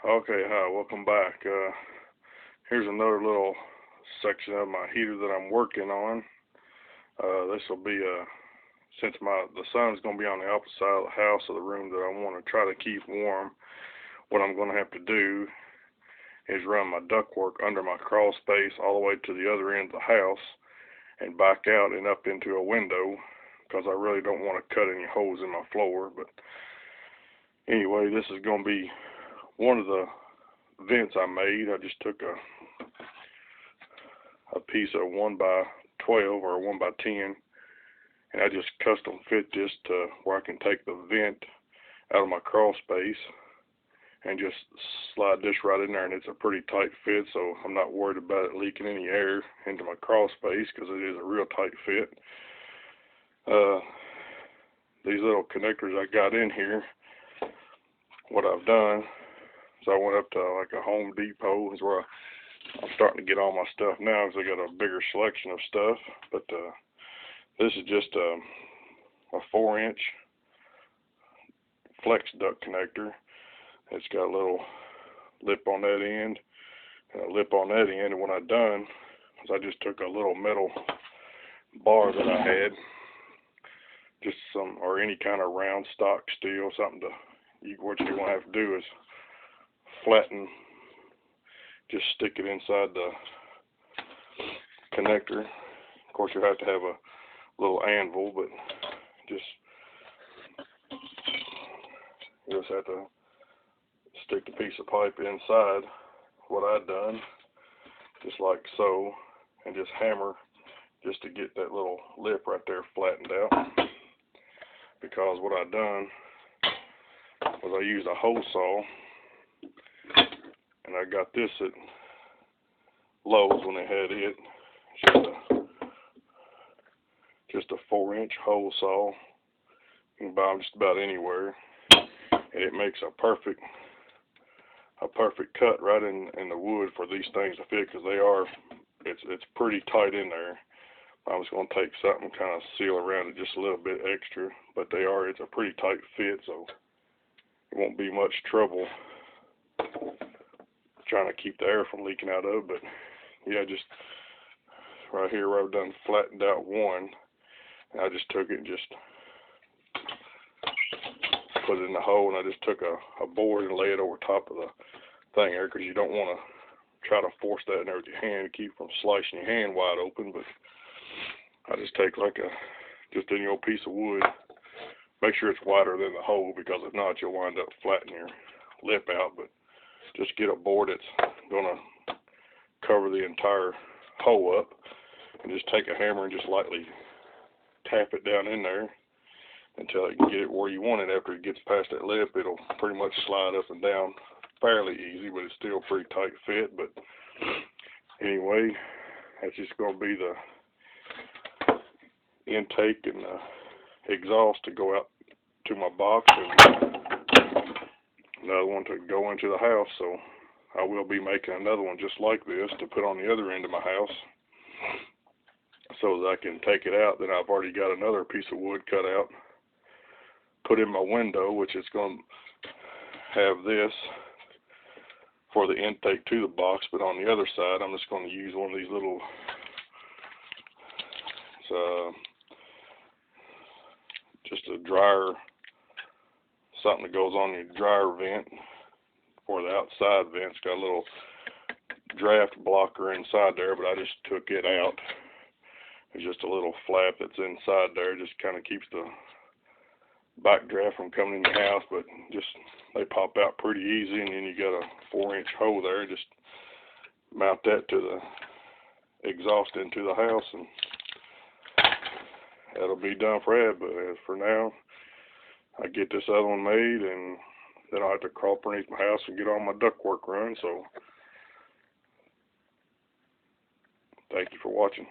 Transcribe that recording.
Okay, hi, welcome back. Here's another little section of my heater that I'm working on. This will be since the sun's going to be on the opposite side of the house of the room that I want to try to keep warm. What I'm going to have to do is run my ductwork under my crawl space all the way to the other end of the house and back out and up into a window because I really don't want to cut any holes in my floor. But anyway, this is going to be one of the vents I made. I just took a piece of 1 by 12 or 1 by 10, and I just custom fit this to where I can take the vent out of my crawl space and just slide this right in there, and it's a pretty tight fit, so I'm not worried about it leaking any air into my crawl space because it is a real tight fit. These little connectors I got in here, what I've done, so I went up to like a Home Depot, is where I'm starting to get all my stuff now because I got a bigger selection of stuff. But this is just a 4-inch flex duct connector. It's got a little lip on that end and a lip on that end. And what I've done is I just took a little metal bar that I had, just some, or any kind of round stock steel, something to, what you're going to have to do is flatten, just stick it inside the connector. Of course, you have to have a little anvil, but you just have to stick the piece of pipe inside. What I've done, just like so, and just hammer just to get that little lip right there flattened out. Because what I've done was I used a hole saw, and I got this at Lowe's when they had it. Just a 4-inch hole saw. You can buy them just about anywhere, and it makes a perfect cut right in the wood for these things to fit, because it's pretty tight in there. I was going to take something kind of seal around it just a little bit extra, but it's a pretty tight fit, so it won't be much trouble trying to keep the air from leaking out of. But yeah, just right here where I've done flattened out one, and I just took it and just put it in the hole, and I just took a board and lay it over top of the thing there, because you don't want to try to force that in there with your hand to keep from slicing your hand wide open. But I just take just any old piece of wood, make sure it's wider than the hole, because if not, you'll wind up flattening your lip out. But just get a board that's going to cover the entire hole up, and just take a hammer and just lightly tap it down in there until you can get it where you want it. After it gets past that lip, it'll pretty much slide up and down fairly easy, but it's still pretty tight fit. But anyway, that's just going to be the intake and the exhaust to go out to my box, and another one to go into the house. So I will be making another one just like this to put on the other end of my house, so that I can take it out. Then I've already got another piece of wood cut out, put in my window, which is going to have this for the intake to the box. But on the other side, I'm just going to use one of these little, just a dryer, something that goes on your dryer vent for the outside vent. It's got a little draft blocker inside there, but I just took it out. It's just a little flap that's inside there, just kind of keeps the back draft from coming in your house. But just, they pop out pretty easy, and then you got a 4-inch hole there. Just mount that to the exhaust into the house, and that'll be done for that. But for now, I get this other one made, and then I'll have to crawl underneath my house and get all my ductwork run. So thank you for watching.